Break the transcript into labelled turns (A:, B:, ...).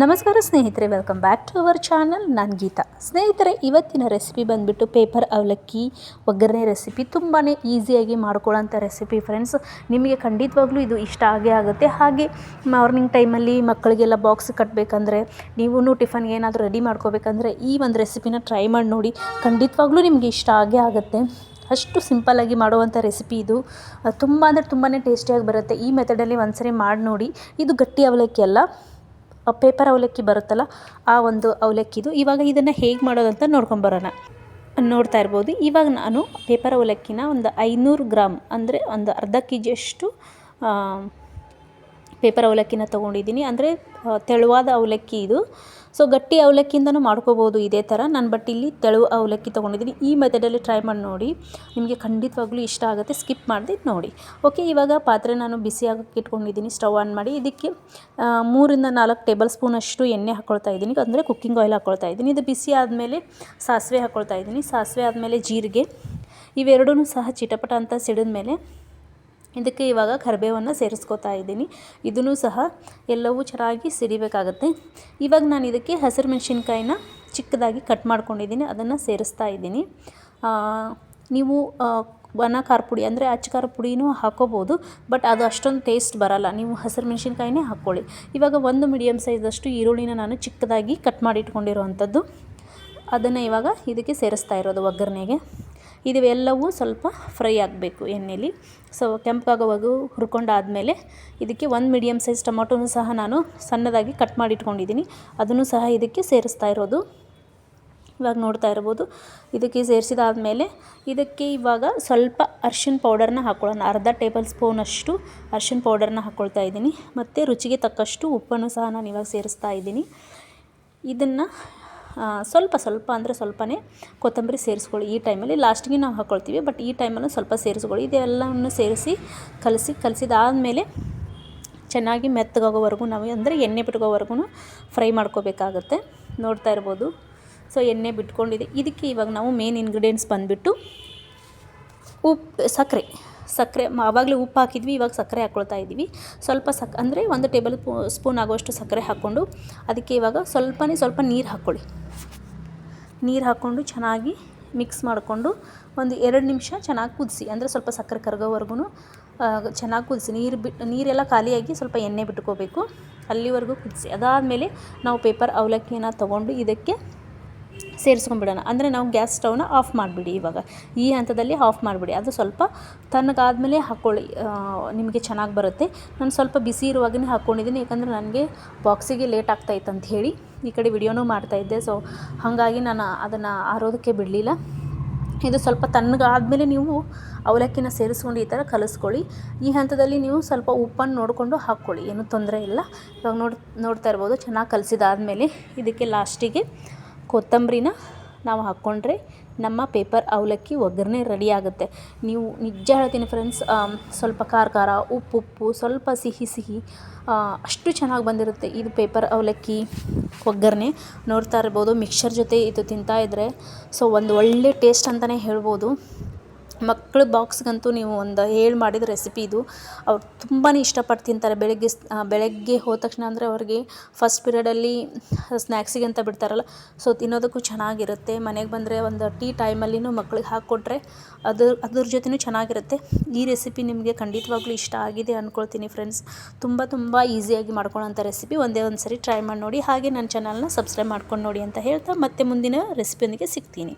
A: ನಮಸ್ಕಾರ ಸ್ನೇಹಿತರೆ, welcome back to our channel. ನಾನು ಗೀತಾ. ಸ್ನೇಹಿತರೆ, ಇವತ್ತಿನ ರೆಸಿಪಿ ಬಂದುಬಿಟ್ಟು ಪೇಪರ್ ಅವಲಕ್ಕಿ ಒಗ್ಗರಣೆ ರೆಸಿಪಿ. ತುಂಬಾ ಈಸಿಯಾಗಿ ಮಾಡ್ಕೊಳ್ಳೋಂಥ ರೆಸಿಪಿ ಫ್ರೆಂಡ್ಸ್. ನಿಮಗೆ ಖಂಡಿತವಾಗ್ಲೂ ಇದು ಇಷ್ಟ ಆಗೇ ಆಗುತ್ತೆ. ಹಾಗೆ ಮಾರ್ನಿಂಗ್ ಟೈಮಲ್ಲಿ ಮಕ್ಕಳಿಗೆಲ್ಲ ಬಾಕ್ಸ್ ಕಟ್ಟಬೇಕಂದ್ರೆ, ನೀವು ಟಿಫನ್ಗೆ ಏನಾದರೂ ರೆಡಿ ಮಾಡ್ಕೋಬೇಕಂದ್ರೆ ಈ ಒಂದು ರೆಸಿಪಿನ ಟ್ರೈ ಮಾಡಿ ನೋಡಿ. ಖಂಡಿತವಾಗ್ಲೂ ನಿಮಗೆ ಇಷ್ಟ ಆಗೇ ಆಗುತ್ತೆ. ಅಷ್ಟು ಸಿಂಪಲ್ಲಾಗಿ ಮಾಡುವಂಥ ರೆಸಿಪಿ ಇದು. ತುಂಬ ಅಂದರೆ ತುಂಬಾ ಟೇಸ್ಟಿಯಾಗಿ ಬರುತ್ತೆ. ಈ ಮೆಥಡಲ್ಲಿ ಒಂದ್ಸರಿ ಮಾಡಿ ನೋಡಿ. ಇದು ಗಟ್ಟಿ ಅವಲಕ್ಕಿ ಅಲ್ಲ, ಪೇಪರ್ ಅವಲಕ್ಕಿ ಬರುತ್ತಲ್ಲ, ಆ ಒಂದು ಅವಲಕ್ಕಿದು. ಇವಾಗ ಇದನ್ನು ಹೇಗೆ ಮಾಡೋದಂತ ನೋಡ್ಕೊಂಬರೋಣ. ನೋಡ್ತಾ ಇರ್ಬೋದು, ಇವಾಗ ನಾನು ಪೇಪರ್ ಅವಲಕ್ಕಿನ ಒಂದು 500 ಗ್ರಾಮ್ ಅಂದರೆ ಒಂದು ಅರ್ಧ ಕೆಜಿಯಷ್ಟು ಪೇಪರ್ ಅವಲಕ್ಕಿನ ತೊಗೊಂಡಿದ್ದೀನಿ. ಅಂದರೆ ತೆಳುವಾದ ಅವಲಕ್ಕಿ ಇದು. ಸೊ ಗಟ್ಟಿ ಅವಲಕ್ಕಿಯಿಂದನೂ ಮಾಡ್ಕೋಬೋದು ಇದೇ ಥರ. ನಾನು ಬಟ್ ಇಲ್ಲಿ ತೆಳು ಅವಲಕ್ಕಿ ತೊಗೊಂಡಿದ್ದೀನಿ. ಈ ಮೆಥಡಲ್ಲಿ ಟ್ರೈ ಮಾಡಿ ನೋಡಿ, ನಿಮಗೆ ಖಂಡಿತವಾಗ್ಲೂ ಇಷ್ಟ ಆಗುತ್ತೆ. ಸ್ಕಿಪ್ ಮಾಡಿದೆ ನೋಡಿ. ಓಕೆ, ಇವಾಗ ಪಾತ್ರೆ ನಾನು ಬಿಸಿ ಆಗೋಕ್ಕೆ ಇಟ್ಕೊಂಡಿದ್ದೀನಿ. ಸ್ಟವ್ ಆನ್ ಮಾಡಿ ಇದಕ್ಕೆ 3 ರಿಂದ 4 ಟೇಬಲ್ ಸ್ಪೂನಷ್ಟು ಎಣ್ಣೆ ಹಾಕ್ಕೊಳ್ತಾ ಇದ್ದೀನಿ, ಅಂದರೆ ಕುಕ್ಕಿಂಗ್ ಆಯಿಲ್ ಹಾಕ್ಕೊಳ್ತಾ ಇದ್ದೀನಿ. ಇದು ಬಿಸಿ ಆದಮೇಲೆ ಸಾಸಿವೆ ಹಾಕ್ಕೊಳ್ತಾ ಇದ್ದೀನಿ. ಸಾಸಿವೆ ಆದಮೇಲೆ ಜೀರಿಗೆ, ಇವೆರಡೂ ಸಹ ಚಿಟಪಟ ಅಂತ ಸಿಡಿದ ಮೇಲೆ ಇದಕ್ಕೆ ಇವಾಗ ಕರಿಬೇವನ್ನು ಸೇರಿಸ್ಕೊತಾ ಇದ್ದೀನಿ. ಇದನ್ನು ಸಹ ಎಲ್ಲವೂ ಚೆನ್ನಾಗಿ ಸಿಡಿಬೇಕಾಗುತ್ತೆ. ಇವಾಗ ನಾನು ಇದಕ್ಕೆ ಹಸಿರು ಮೆಣಸಿನ್ಕಾಯಿನ ಚಿಕ್ಕದಾಗಿ ಕಟ್ ಮಾಡ್ಕೊಂಡಿದ್ದೀನಿ, ಅದನ್ನು ಸೇರಿಸ್ತಾ ಇದ್ದೀನಿ. ನೀವು ಒಣ ಖಾರ ಪುಡಿ ಅಂದರೆ ಅಚ್ಚ ಖಾರ ಪುಡಿನೂ ಹಾಕೋಬೋದು, ಬಟ್ ಅದು ಅಷ್ಟೊಂದು ಟೇಸ್ಟ್ ಬರಲ್ಲ. ನೀವು ಹಸಿರು ಮೆಣಸಿನ್ಕಾಯಿನೇ ಹಾಕ್ಕೊಳ್ಳಿ. ಇವಾಗ ಒಂದು ಮೀಡಿಯಮ್ ಸೈಜಷ್ಟು ಈರುಳ್ಳಿನ ನಾನು ಚಿಕ್ಕದಾಗಿ ಕಟ್ ಮಾಡಿ ಇಟ್ಕೊಂಡಿರೋವಂಥದ್ದು, ಅದನ್ನು ಇವಾಗ ಇದಕ್ಕೆ ಸೇರಿಸ್ತಾ ಇರೋದು ಒಗ್ಗರಣೆಗೆ. ಇವೆಲ್ಲವೂ ಸ್ವಲ್ಪ ಫ್ರೈ ಆಗಬೇಕು ಎಣ್ಣೆಲಿ. ಸೊ ಕೆಂಪಾಗೋವರೆಗೂ ಹುರ್ಕೊಂಡಾದಮೇಲೆ ಇದಕ್ಕೆ 1 ಮೀಡಿಯಮ್ ಸೈಜ್ ಟೊಮೊಟೊನೂ ಸಹ ನಾನು ಸಣ್ಣದಾಗಿ ಕಟ್ ಮಾಡಿ ಇಟ್ಕೊಂಡಿದ್ದೀನಿ, ಅದನ್ನು ಸಹ ಇದಕ್ಕೆ ಸೇರಿಸ್ತಾ ಇರೋದು. ಇವಾಗ ನೋಡ್ತಾ ಇರ್ಬೋದು, ಇದಕ್ಕೆ ಸೇರಿಸಿದಾದಮೇಲೆ ಇದಕ್ಕೆ ಇವಾಗ ಸ್ವಲ್ಪ ಅರಿಶಿನ ಪೌಡರ್ನ ಹಾಕ್ಕೊಳ್ಳೋಣ. ಅರ್ಧ ಟೇಬಲ್ ಸ್ಪೂನಷ್ಟು ಅರಿಶಿನ ಪೌಡರ್ನ ಹಾಕ್ಕೊಳ್ತಾ ಇದ್ದೀನಿ. ಮತ್ತು ರುಚಿಗೆ ತಕ್ಕಷ್ಟು ಉಪ್ಪನ್ನು ಸಹ ನಾನು ಇವಾಗ ಸೇರಿಸ್ತಾ ಇದ್ದೀನಿ. ಇದನ್ನು ಸ್ವಲ್ಪ ಅಂದರೆ ಸ್ವಲ್ಪನೇ ಕೊತ್ತಂಬರಿ ಸೇರಿಸ್ಕೊಳ್ಳಿ. ಈ ಟೈಮಲ್ಲಿ ಲಾಸ್ಟಿಗೆ ನಾವು ಹಾಕ್ಕೊಳ್ತೀವಿ, ಬಟ್ ಈ ಟೈಮಲ್ಲೂ ಸ್ವಲ್ಪ ಸೇರಿಸ್ಕೊಳ್ಳಿ. ಇದೆಲ್ಲವನ್ನು ಸೇರಿಸಿ ಕಲಸಿದಾದಮೇಲೆ ಚೆನ್ನಾಗಿ ಮೆತ್ತಗಾಗೋವರೆಗೂ ನಾವು ಅಂದರೆ ಎಣ್ಣೆ ಬಿಟ್ಕೋವರೆಗೂ ಫ್ರೈ ಮಾಡ್ಕೋಬೇಕಾಗತ್ತೆ. ನೋಡ್ತಾ ಇರ್ಬೋದು, ಸೊ ಎಣ್ಣೆ ಬಿಟ್ಕೊಂಡಿದೆ. ಇದಕ್ಕೆ ಇವಾಗ ನಾವು ಮೇನ್ ಇಂಗ್ರೀಡಿಯೆಂಟ್ಸ್ ಬಂದುಬಿಟ್ಟು ಸಕ್ಕರೆ ಆವಾಗಲೇ ಉಪ್ಪು ಹಾಕಿದ್ವಿ, ಇವಾಗ ಸಕ್ಕರೆ ಹಾಕ್ಕೊಳ್ತಾ ಇದ್ದೀವಿ. ಸ್ವಲ್ಪ ಅಂದರೆ 1 ಟೇಬಲ್ ಸ್ಪೂನ್ ಆಗುವಷ್ಟು ಸಕ್ಕರೆ ಹಾಕ್ಕೊಂಡು ಅದಕ್ಕೆ ಇವಾಗ ಸ್ವಲ್ಪ ನೀರು ಹಾಕ್ಕೊಳ್ಳಿ. ನೀರು ಹಾಕ್ಕೊಂಡು ಚೆನ್ನಾಗಿ ಮಿಕ್ಸ್ ಮಾಡಿಕೊಂಡು ಒಂದು 2 ನಿಮಿಷ ಚೆನ್ನಾಗಿ ಕುದಿಸಿ. ಅಂದರೆ ಸ್ವಲ್ಪ ಸಕ್ಕರೆ ಕರಗೋವರೆಗೂ ಚೆನ್ನಾಗಿ ಕುದಿಸಿ. ನೀರೆಲ್ಲ ಖಾಲಿಯಾಗಿ ಸ್ವಲ್ಪ ಎಣ್ಣೆ ಬಿಟ್ಕೋಬೇಕು, ಅಲ್ಲಿವರೆಗೂ ಕುದಿಸಿ. ಅದಾದಮೇಲೆ ನಾವು ಪೇಪರ್ ಅವಲಕ್ಕಿಯನ್ನು ತೊಗೊಂಡು ಇದಕ್ಕೆ ಸೇರಿಸ್ಕೊಂಡ್ಬಿಡೋಣ. ಅಂದರೆ ನಾವು ಗ್ಯಾಸ್ ಸ್ಟವ್ನ ಆಫ್ ಮಾಡಿಬಿಡಿ. ಇವಾಗ ಈ ಹಂತದಲ್ಲಿ ಆಫ್ ಮಾಡಿಬಿಡಿ. ಅದು ಸ್ವಲ್ಪ ತಣ್ಣಗಾದಮೇಲೆ ಹಾಕ್ಕೊಳ್ಳಿ, ನಿಮಗೆ ಚೆನ್ನಾಗಿ ಬರುತ್ತೆ. ನಾನು ಸ್ವಲ್ಪ ಬಿಸಿ ಇರುವಾಗಲೇ ಹಾಕ್ಕೊಂಡಿದ್ದೀನಿ, ಯಾಕಂದರೆ ನನಗೆ ಬಾಕ್ಸಿಗೆ ಲೇಟ್ ಆಗ್ತಾಯಿತ್ತು ಅಂತ ಹೇಳಿ ಈ ಕಡೆ ವಿಡಿಯೋನೂ ಮಾಡ್ತಾಯಿದ್ದೆ. ಸೊ ಹಾಗಾಗಿ ನಾನು ಅದನ್ನು ಆರೋದಕ್ಕೆ ಬಿಡಲಿಲ್ಲ. ಇದು ಸ್ವಲ್ಪ ತಣ್ಣಗಾದಮೇಲೆ ನೀವು ಅವಲಕ್ಕಿನ ಸೇರಿಸ್ಕೊಂಡು ಈ ಥರ ಕಲಿಸ್ಕೊಳ್ಳಿ. ಈ ಹಂತದಲ್ಲಿ ನೀವು ಸ್ವಲ್ಪ ಉಪ್ಪನ್ನು ನೋಡಿಕೊಂಡು ಹಾಕ್ಕೊಳ್ಳಿ, ಏನೂ ತೊಂದರೆ ಇಲ್ಲ. ಇವಾಗ ನೋಡ್ತಾ ಇರ್ಬೋದು, ಚೆನ್ನಾಗಿ ಕಲಸಿದಾದಮೇಲೆ ಇದಕ್ಕೆ ಲಾಸ್ಟಿಗೆ ಕೊತ್ತಂಬರಿನ ನಾವು ಹಾಕ್ಕೊಂಡ್ರೆ ನಮ್ಮ ಪೇಪರ್ ಅವಲಕ್ಕಿ ಒಗ್ಗರಣೆ ರೆಡಿ ಆಗುತ್ತೆ. ನೀವು ನಿಜ ಹೇಳ್ತೀನಿ ಫ್ರೆಂಡ್ಸ್, ಸ್ವಲ್ಪ ಖಾರ, ಉಪ್ಪು, ಸ್ವಲ್ಪ ಸಿಹಿ ಅಷ್ಟು ಚೆನ್ನಾಗಿ ಬಂದಿರುತ್ತೆ ಇದು ಪೇಪರ್ ಅವಲಕ್ಕಿ ಒಗ್ಗರಣೆ. ನೋಡ್ತಾ ಇರ್ಬೋದು, ಮಿಕ್ಸರ್ ಜೊತೆ ಇದು ತಿಂತಾಯಿದ್ರೆ ಸೊ ಒಂದು ಒಳ್ಳೆ ಟೇಸ್ಟ್ ಅಂತಲೇ ಹೇಳ್ಬೋದು. ಮಕ್ಕಳ ಬಾಕ್ಸ್ಗಂತೂ ನೀವು ಒಂದು ಮಾಡಿದ ರೆಸಿಪಿ ಇದು. ಅವ್ರು ತುಂಬಾ ಇಷ್ಟಪಟ್ಟು ತಿಂತಾರೆ. ಬೆಳಗ್ಗೆ ಹೋದ ತಕ್ಷಣ ಅಂದರೆ ಅವ್ರಿಗೆ ಫಸ್ಟ್ ಪೀರಿಯಡಲ್ಲಿ ಸ್ನ್ಯಾಕ್ಸಿಗೆ ಅಂತ ಬಿಡ್ತಾರಲ್ಲ, ಸೊ ತಿನ್ನೋದಕ್ಕೂ ಚೆನ್ನಾಗಿರುತ್ತೆ. ಮನೆಗೆ ಬಂದರೆ ಒಂದು ಟೀ ಟೈಮಲ್ಲಿನೂ ಮಕ್ಳಿಗೆ ಹಾಕ್ಕೊಟ್ರೆ ಅದ್ರ ಜೊತೆನೂ ಚೆನ್ನಾಗಿರುತ್ತೆ. ಈ ರೆಸಿಪಿ ನಿಮಗೆ ಖಂಡಿತವಾಗ್ಲೂ ಇಷ್ಟ ಆಗಿದೆ ಅಂದ್ಕೊಳ್ತೀನಿ ಫ್ರೆಂಡ್ಸ್. ತುಂಬ ಈಸಿಯಾಗಿ ಮಾಡ್ಕೊಳ್ಳೋಂಥ ರೆಸಿಪಿ. ಒಂದೇ ಒಂದು ಸರಿ ಟ್ರೈ ಮಾಡಿ ನೋಡಿ. ಹಾಗೆ ನನ್ನ ಚಾನಲ್ನ ಸಬ್ಸ್ಕ್ರೈಬ್ ಮಾಡ್ಕೊಂಡು ನೋಡಿ ಅಂತ ಹೇಳ್ತಾ ಮತ್ತೆ ಮುಂದಿನ ರೆಸಿಪಿಯೊಂದಿಗೆ ಸಿಗ್ತೀನಿ.